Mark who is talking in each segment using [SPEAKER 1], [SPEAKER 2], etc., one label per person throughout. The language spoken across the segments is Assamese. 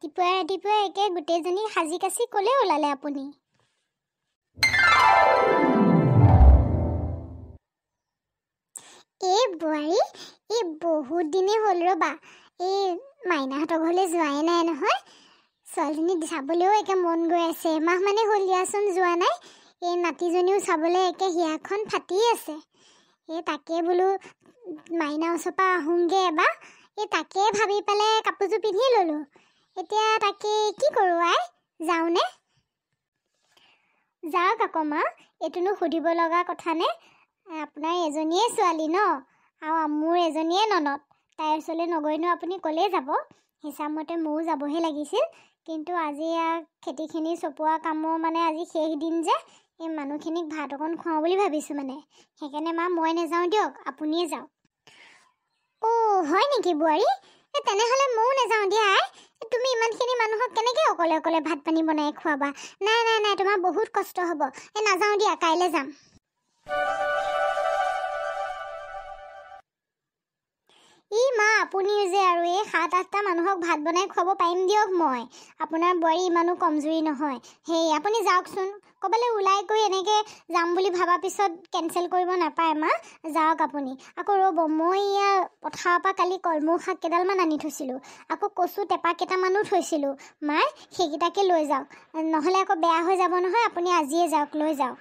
[SPEAKER 1] ৰাতিপুৱা একে গোটেইজনী সাজি কাচি ক'লে ওলালে আপুনি? এই বোৱাৰী, এই বহুত দিনে হ'ল ৰ'বা, এই মাইনাহঁতৰ ঘৰলৈ যোৱাই নাই নহয়। ছোৱালীজনী চাবলৈও একে মন গৈ আছে, এমাহ মানে হ'ল দিয়াচোন যোৱা নাই। এই নাতিজনীও চাবলৈ একে হিয়াখন ফাটি আছে। এই তাকে বোলো মাইনা ওচৰৰ পৰা আহোঁগৈ এবাৰ। এই তাকে ভাবি পেলাই কাপোৰযোৰ পিন্ধি ল'লোঁ। এতিয়া তাকে কি কৰোঁ আই, যাওঁনে? যাওক আকৌ মা, এইটোনো সুধিব লগা কথা নে? আপোনাৰ এজনীয়ে ছোৱালী ন, আৰু মোৰ এজনীয়ে ননদ। তাইৰ ওচৰলৈ নগৈনো আপুনি ক'লেই যাব? হিচাপমতে ময়ো যাবহে লাগিছিল, কিন্তু আজি খেতিখিনি চপোৱা কামৰ মানে আজি শেষ দিন যে, এই মানুহখিনিক ভাত অকণ খুৱাওঁ বুলি ভাবিছোঁ মানে। সেইকাৰণে মা মই নাযাওঁ দিয়ক, আপুনিয়ে যাওক। অ' হয় নেকি বোৱাৰী? তেনেহ'লে ময়ো নাযাওঁ দিয়া আই। তুমি ইমানখিনি মানুহক কেনেকৈ অকলে অকলে ভাত পানী বনাই খুৱাবা? নাই তোমাৰ বহুত কষ্ট হ'ব। নাযাওঁ দিয়া, কাইলৈ যাম। ই মা, আপুনিও যে আৰু এই 7-8টা মানুহক ভাত বনাই খুৱাব পাৰিম দিয়ক মই। আপোনাৰ বোৱাৰী ইমানো কমজুৰি নহয়। সেই আপুনি যাওকচোন, ক'ৰবালৈ ওলাই গৈ এনেকৈ যাম বুলি ভবাৰ পিছত কেঞ্চেল কৰিব নাপায় মা। যাওক আপুনি। আকৌ ৰ'ব, মই পথাৰৰ পৰা কালি কলমৌ শাক কেইডালমান আনি থৈছিলোঁ, আকৌ কচু টেপা কেইটামানো থৈছিলোঁ। মায়ে সেইকেইটাকে লৈ যাওক, নহ'লে আকৌ বেয়া হৈ যাব নহয়। আপুনি আজিয়ে যাওক, লৈ যাওক।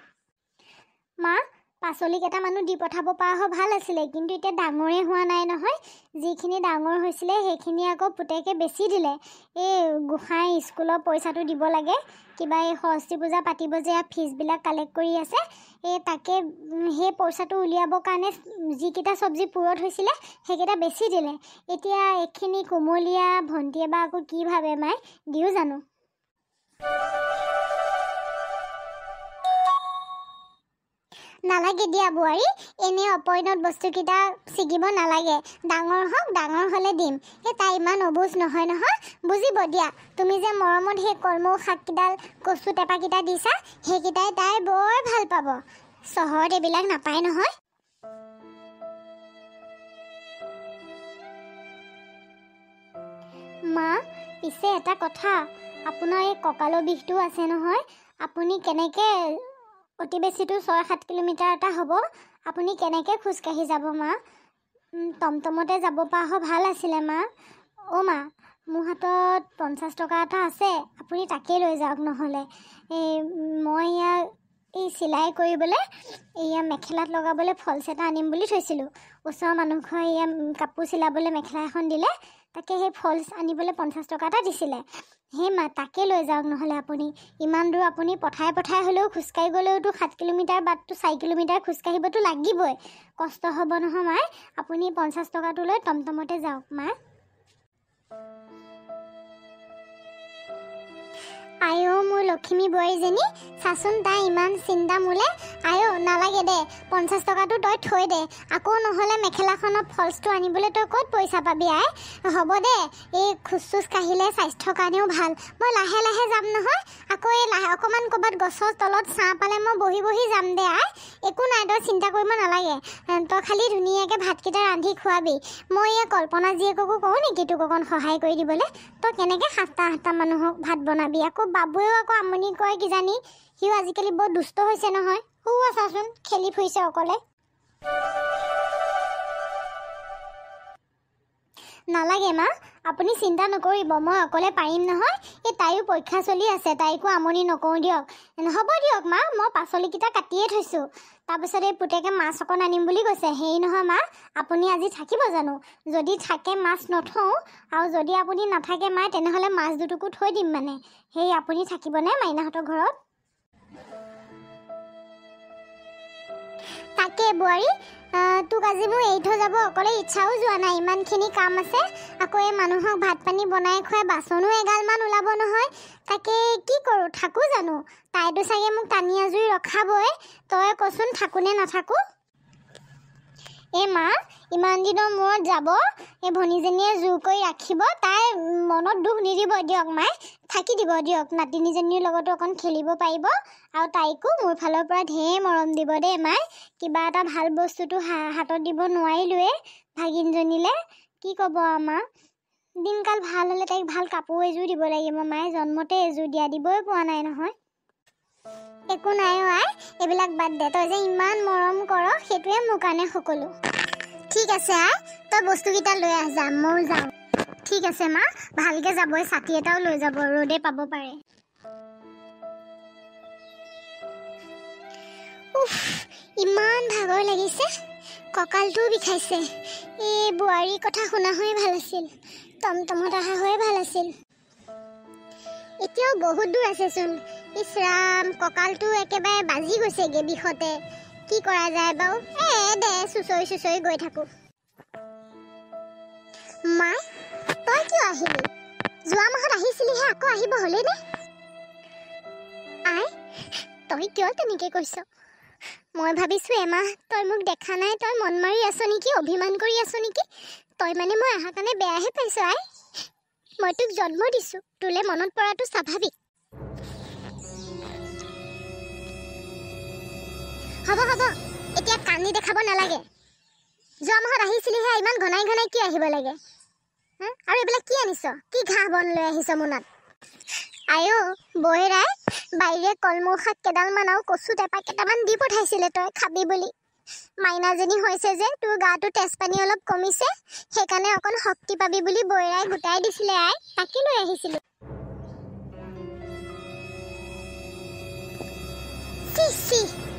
[SPEAKER 1] মা, পাচলি কেইটামানো দি পঠাব পৰা হয় ভাল আছিলে, কিন্তু এতিয়া ডাঙৰেই হোৱা নাই নহয়। যিখিনি ডাঙৰ হৈছিলে সেইখিনি আকৌ পুতেকে বেছি দিলে। এই গোসাঁই স্কুলৰ পইচাটো দিব লাগে, কিবা এই সৰস্বতী পূজা পাতিব যে ফিজবিলাক কালেক্ট কৰি আছে। এই তাকে সেই পইচাটো উলিয়াবৰ কাৰণে যিকেইটা চব্জি পুৰত হৈছিলে সেইকেইটা বেছি দিলে। এতিয়া এইখিনি কোমলীয়া ভণ্টিয়ে বা আকৌ কি ভাবে মায়ে, দিও জানো? নালাগে দিয়া বোৱাৰী, এনেই অপৰিণত বস্তুকেইটা ছিগিব নালাগে। ডাঙৰ হওক, ডাঙৰ হ'লে দিম। তাই ইমান অবুজ নহয় নহয়, বুজিব দিয়া। তুমি যে মৰমত সেই কলমৌ শাককেইডাল কচু টেপাকেইটা দিছা, সেইকেইটাই তাই বৰ ভাল পাব। চহৰত এইবিলাক নাপায় নহয়। মা, পিছে এটা কথা, আপোনাৰ এই কঁকালৰ বিষটো আছে নহয়, আপুনি কেনেকৈ অতি বেছিটো 6-7 কিলোমিটাৰ এটা হ'ব, আপুনি কেনেকৈ খোজকাঢ়ি যাব মা? টমটমতে যাব পৰা হয় ভাল আছিলে মা। অ' মা, মোৰ হাতত 50 টকা এটা আছে, আপুনি তাকেই লৈ যাওক। নহ'লে মই এই চিলাই কৰিবলৈ মেখেলাত লগাবলৈ ফলছ এটা আনিম বুলি থৈছিলোঁ। ওচৰৰ মানুহঘৰে কাপোৰ চিলাবলৈ মেখেলা এখন দিলে, তাকে সেই ফলছ আনিবলৈ 50 টকা এটা দিছিলে। সেই মা, তাকে লৈ যাওক নহ'লে আপুনি। ইমান দূৰ আপুনি পঠাই হ'লেও খোজকাঢ়ি গ'লেওতো 7 কিলোমিটাৰ বাটটো 4 কিলোমিটাৰ খোজকাঢ়িবতো লাগিবই। কষ্ট হ'ব নহয় মায়ে। আপুনি 50 টকাটো লৈ টমটমতে যাওক মা। আইও মোৰ লখিমী বোৱাৰীজনী, চাচোন তাই ইমান চিন্তা মোলে। আইও নালাগে দে, 50 টকাটো তই থৈ দে। আকৌ নহ'লে মেখেলাখনৰ ফলছটো আনিবলৈ তই ক'ত পইচা পাবি আই? হ'ব দে, এই খোজ চোজ কাঢ়িলে স্বাস্থ্যৰ কাৰণেও ভাল। মই লাহে লাহে যাম নহয়। আকৌ অকণমান ক'ৰবাত গছৰ তলত ছাঁ পালে মই বহি যাম দে আই। একো নাই, তই চিন্তা কৰিব নালাগে। তই খালি ধুনীয়াকৈ ভাতকেইটা ৰান্ধি খোৱাবি। মই কল্পনা জীয়েককো কওঁ নেকি তোক অকণ সহায় কৰি দিবলৈ? তই কেনেকৈ 7-8টা মানুহক ভাত বনাবি? আকৌ বাবুৱেও আকৌ আমনি কৰে কিজানি। সিও আজিকালি বৰ দুষ্ট হৈছে নহয়। চাচোন খেলি ফুৰিছে অকলে। নালাগে মা, আপুনি চিন্তা নকৰিব, মই অকলে পাৰিম নহয়। তাইও পৰীক্ষা চলি আছে, তাইকো আমনি নকৰোঁ দিয়ক। হ'ব দিয়ক মা, মই পাচলিকেইটা কাটিয়ে থৈছোঁ। তাৰপিছত এই পুতেকে মাছ অকণ আনিম বুলি কৈছে। হেৰি নহয় মা, আপুনি আজি থাকিব জানো? যদি থাকে মাছ নথওঁ, আৰু যদি আপুনি নাথাকে মা, তেনেহ'লে মাছ দুটুকু থৈ দিম মানে। সেই আপুনি থাকিবনে মাইনাহঁতৰ ঘৰত? তাকে বোৱাৰী, তোক আজি মোৰ এৰি থৈ যাব অকলে ইচ্ছাও যোৱা নাই। ইমানখিনি কাম আছে, আকৌ এই মানুহক ভাত পানী বনাই খুৱাই বাচনো এগালমান ওলাব নহয়। তাকে কি কৰোঁ, থাকোঁ জানো? তাইতো চাগে মোক টানি আজুৰি ৰখাবই। তই কচোন, থাকোঁনে নাথাকোঁ? মা, ইমান দিনৰ মূৰত যাব, এই ভনীজনীয়ে জোৰ কৰি ৰাখিব। তাই মনত দুখ নিদিব দিয়ক মায়ে, থাকি দিব দিয়ক। নাতিনীজনীৰ লগতো অকণ খেলিব পাৰিব, আৰু তাইকো মোৰ ফালৰ পৰা ঢেৰ মৰম দিব দেই মায়ে। কিবা এটা ভাল বস্তুটো হাতত দিব নোৱাৰিলোৱে ভাগিনজনীলৈ, কি ক'ব মা? দিনকাল ভাল হ'লে তাইক ভাল কাপোৰ এযোৰ দিব লাগিব। মায়ে জন্মতে এযোৰ দিবই পোৱা নাই নহয়। একো নাই আই, এইবিলাক বাদ দে। তই যে ইমান মৰম কৰ সেইটোৱে মোৰ কাৰণে সকলো। ঠিক আছে আই, তই বস্তুকেইটা লৈ আহ, যাম ময়ো যাওঁ। ঠিক আছে মা, ভালকৈ যাবই, ছাতি এটাও লৈ যাব, ৰ'দে পাব পাৰে। উফ, ইমান ভাগৰ লাগিছে, কঁকালটোও বিষাইছে। এই বোৱাৰীৰ কথা শুনা হৈয়ে ভাল আছিল, টমটমত অহা হৈয়ে ভাল আছিল। এতিয়াও বহুত দূৰ আছেচোন। ইছ ৰাম, কঁকালটো একেবাৰে বাজি গৈছেগে বিষতে। কি কৰা যায় বাৰু? দে চুচৰি চুচৰি গৈ থাকোঁ। মাই, তই কিয় আহিলি? যোৱা মাহত আহিছিলিহে, আকৌ আহিব হ'লেই নে? আই, তই কিয় তেনেকৈ কৈছ? মই ভাবিছোঁ এমাহ তই মোক দেখা নাই, তই মন মাৰি আছ নেকি, অভিমান কৰি আছ নেকি? তই মানে মই অহাৰ কাৰণে বেয়াহে পাইছ আই। মই তোক জন্ম দিছোঁ, তোলৈ মনত পৰাটো স্বাভাৱিক। হ'ব হ'ব, এতিয়া কান্দি দেখাব নালাগে। যোৱা মাহত আহিছিলিহে, ইমান ঘনাই ঘনাই কি আহিব লাগে? আৰু এইবিলাক কি আনিছ? কি ঘাঁহ বন লৈ আহিছ মোনাত? আইও বৈৰাই, বাৰীৰে কলমৌ শাক কেইডালমান আৰু কচু টেপা কেইটামান দি পঠাইছিলে তই খাবি বুলি। মাইনাজনী হৈছে যে, তোৰ গাটো তেজপানী অলপ কমিছে, সেইকাৰণে অকণ শক্তি পাবি বুলি বৈৰাই গোটাই দিছিলে আই, তাকে লৈ আহিছিলোঁ।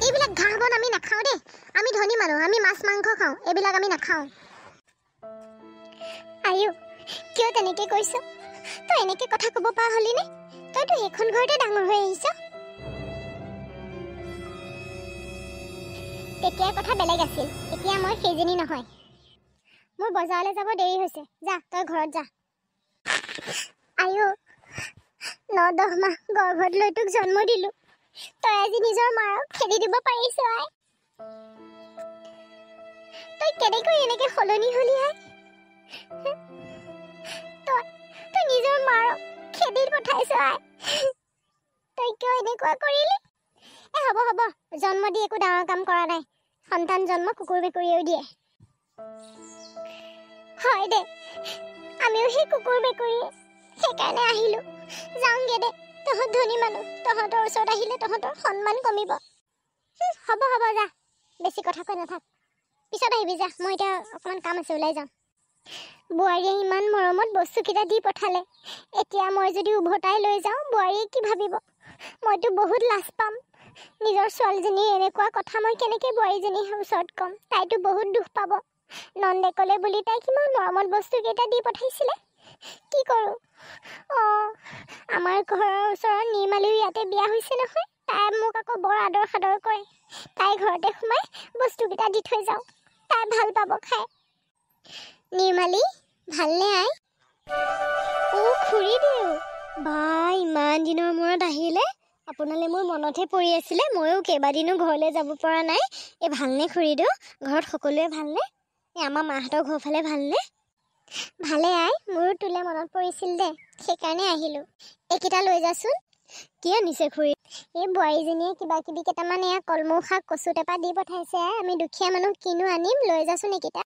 [SPEAKER 1] এইবিলাক ঘাঁহ বন আমি নাখাওঁ দেই। আমি ধনী মানুহ, আমি মাছ মাংস খাওঁ, এইবিলাক আমি নাখাওঁ। আইও কিয় তেনেকৈ কৈছ? তই এনেকৈ কথা ক'ব পৰা হলি নে? তইতো সেইখন ঘৰতে ডাঙৰ হৈ আহিছ। তেতিয়াৰ কথা বেলেগ আছিল, এতিয়া মই সেইজনী নহয়। মোৰ বজাৰলৈ যাব দেৰি হৈছে, যা তই ঘৰত যা। আইও 9-10 মাহ গৰ্ভত লৈ তোক জন্ম দিলোঁ, তই আজি নিজৰ মাৰক খেদি দিব পাৰিছ আই। তই কেনেকৈ এনেকৈ সলনি হলি আই? তই নিজৰ মাৰক খেদি পঠাইছ আই। তই কিয় এনেকুৱা কৰিলি? হ'ব হ'ব, জন্ম দি একো ডাঙৰ কাম কৰা নাই। সন্তান জন্ম কুকুৰ মেকুৰীয়েও দিয়ে। হয় দে, আমিও সেই কুকুৰ মেকুৰীয়ে, সেইকাৰণে আহিলোঁ। যাওঁগে দে, তহঁত ধনী মানুহ, তহঁতৰ ওচৰত আহিলে তহঁতৰ সন্মান কমিব। হ'ব হ'ব, যা, বেছি কথা কৈ নাথাক, পিছত আহিবি যা। মই এতিয়া অকণমান কাম আছে, ওলাই যাওঁ। বোৱাৰীয়ে ইমান মৰমত বস্তুকেইটা দি পঠালে, এতিয়া মই যদি উভতাই লৈ যাওঁ বোৱাৰীয়ে কি ভাবিব? মইতো বহুত লাজ পাম। নিজৰ ছোৱালীজনীৰ এনেকুৱা কথা মই কেনেকৈ বোৱাৰীজনীৰ ওচৰত ক'ম? তাইতো বহুত দুখ পাব। নন্দেকলে বুলি তাই কিমান মৰমত বস্তুকেইটা দি পঠাইছিলে। কি কৰোঁ? আমাৰ ঘৰৰ ওচৰৰ নিৰ্মালীও ইয়াতে বিয়া হৈছে নহয়, তাই মোক আকৌ বৰ আদৰ সাদৰ কৰে। তাই ঘৰতে সোমাই বস্তুকেইটা দি থৈ যাওঁ, তাই ভাল পাব খাই। নিৰ্মালী, ভালনে আই? খুৰীদেউ, বা ইমান দিনৰ মূৰত আহিলে। আপোনালৈ মোৰ মনতহে পৰি আছিলে, ময়ো কেইবাদিনো ঘৰলৈ যাব পৰা নাই। ভালনে খুৰীদেউ? ঘৰত সকলোৱে ভালনে? আমাৰ মাহঁতৰ ঘৰ ফালে ভালনে? ভালে আই, মোৰো তোলৈ মনত পৰিছিল দে, সেইকাৰণে আহিলোঁ। এইকেইটা লৈ যাচোন। কি আনিছে খুৰী? এই বোৱাৰীজনীয়ে কিবা কিবি কেইটামান এয়া কলমৌ শাক কচু টেপা দি পঠাইছে। আমি দুখীয়া মানুহ কিনো আনিম, লৈ যাচোন এইকেইটা।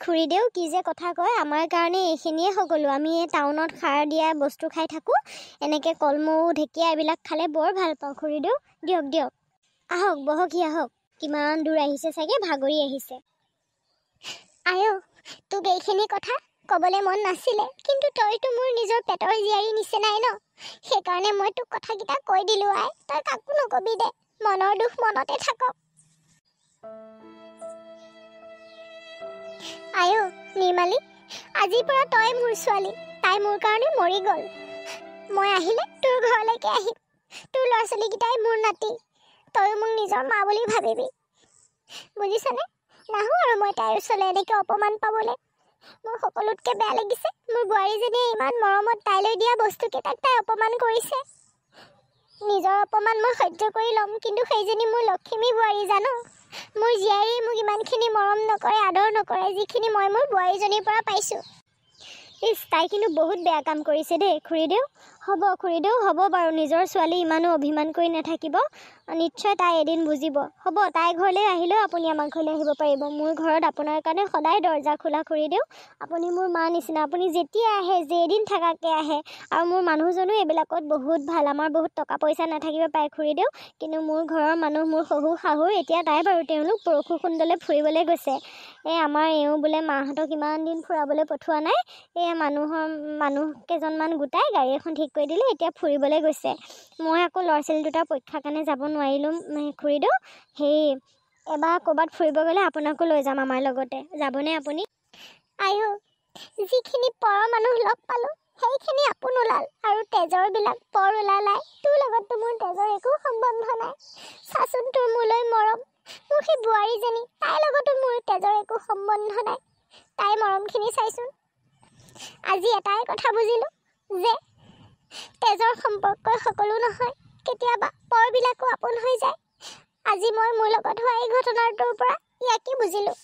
[SPEAKER 1] খুৰীদেউ কি যে কথা কয়, আমাৰ কাৰণে এইখিনিয়ে সকলো। আমি এই টাউনত সাৰ দিয়া বস্তু খাই থাকোঁ, এনেকৈ কলমৌ ঢেকীয়া এইবিলাক খালে বৰ ভাল পাওঁ খুৰীদেউ। দিয়ক দিয়ক, আহক বহকহি, আহক। কিমান দূৰ আহিছে চাগে, ভাগৰি আহিছে। আইও, তোক এইখিনি কথা ক'বলৈ মন নাছিলে, কিন্তু তইতো মোৰ নিজৰ পেটৰ জীয়াৰী নিচিনাই ন, সেইকাৰণে মই তোক কথাকেইটা কৈ দিলোঁ আই। তই কাকো নকবি দে, মনৰ দুখ মনতে থাকক। আইও নিৰ্মালী, আজিৰ পৰা তই মোৰ ছোৱালী, তাই মোৰ কাৰণে মৰি গ'ল। মই আহিলে তোৰ ঘৰলৈকে আহিম, তোৰ ল'ৰা ছোৱালীকেইটাই মোৰ নাতি, তইও মোক নিজৰ মা বুলি ভাবিবি, বুজিছনে? নাহোঁ আৰু মই তাইৰ ওচৰলৈ এনেকৈ অপমান পাবলৈ। মোৰ সকলোতকৈ বেয়া লাগিছে, মোৰ বোৱাৰীজনীয়ে ইমান মৰমত তাইলৈ দিয়া বস্তুকেইটাক তাই অপমান কৰিছে। নিজৰ অপমান মই সহ্য কৰি ল'ম, কিন্তু সেইজনী মোৰ লখিমী বোৱাৰী জানো। মোৰ জীয়াৰী মোক ইমানখিনি মৰম নকৰে, আদৰ নকৰে, যিখিনি মই মোৰ বোৱাৰীজনীৰ পৰা পাইছোঁ। তাই কিন্তু বহুত বেয়া কাম কৰিছে দেই খুৰীদেউ। হ'ব খুৰীদেউ, হ'ব বাৰু। নিজৰ ছোৱালী ইমানো অভিমান কৰি নাথাকিব। নিশ্চয় তাই এদিন বুজিব। হ'ব, তাই ঘৰলৈ আহিলেও আপুনি আমাৰ ঘৰলৈ আহিব পাৰিব। মোৰ ঘৰত আপোনাৰ কাৰণে সদায় দৰ্জা খোলা খুৰীদেউ। আপুনি মোৰ মা নিচিনা। আপুনি যেতিয়া আহে, যেইদিন থাকাকৈ আহে। আৰু মোৰ মানুহজনো এইবিলাকত বহুত ভাল। আমাৰ বহুত টকা পইচা নাথাকিব পাৰে খুৰীদেউ, কিন্তু মোৰ ঘৰৰ মানুহ, মোৰ শহুৰ শাহুৰ এতিয়া নাই বাৰু, তেওঁলোক পৰশুকুণ্ডলৈ ফুৰিবলৈ গৈছে। আমাৰ এওঁ বোলে মাহঁতক ইমান দিন ফুৰাবলৈ পঠোৱা নাই, মানুহ কেইজনমান গোটাই গাড়ী এখন ঠিক কৰি দিলে, এতিয়া ফুৰিবলৈ গৈছে। মই আকৌ ল'ৰা ছোৱালী দুটাৰ পৰীক্ষাৰ কাৰণে যাব নোৱাৰিলোঁ খুৰীদেউ। এবাৰ ক'ৰবাত ফুৰিব গ'লে আপোনাকো লৈ যাম আমাৰ লগতে। যাবনে আপুনি? আইও, যিখিনি পৰ মানুহ লগ পালোঁ সেইখিনি আপোন ওলাল, আৰু তেজৰবিলাক পৰ ওলালাই। তোৰ লগততো মোৰ তেজৰ একো সম্বন্ধ নাই। চাচোন তোৰ মোলৈ মৰম। মোৰ সেই বোৱাৰীজনী, তাইৰ লগতো মোৰ তেজৰ একো সম্বন্ধ নাই। তাইৰ মৰমখিনি চাইছোন। আজি এটাই কথা বুজিলোঁ যে তেজৰ সম্পৰ্কই সকলো নহয়, কেতিয়াবা পৰবিলাকো আপোন হৈ যায়। আজি মই মোৰ লগত হোৱা এই ঘটনাটোৰ পৰা ইয়াকে বুজিলোঁ।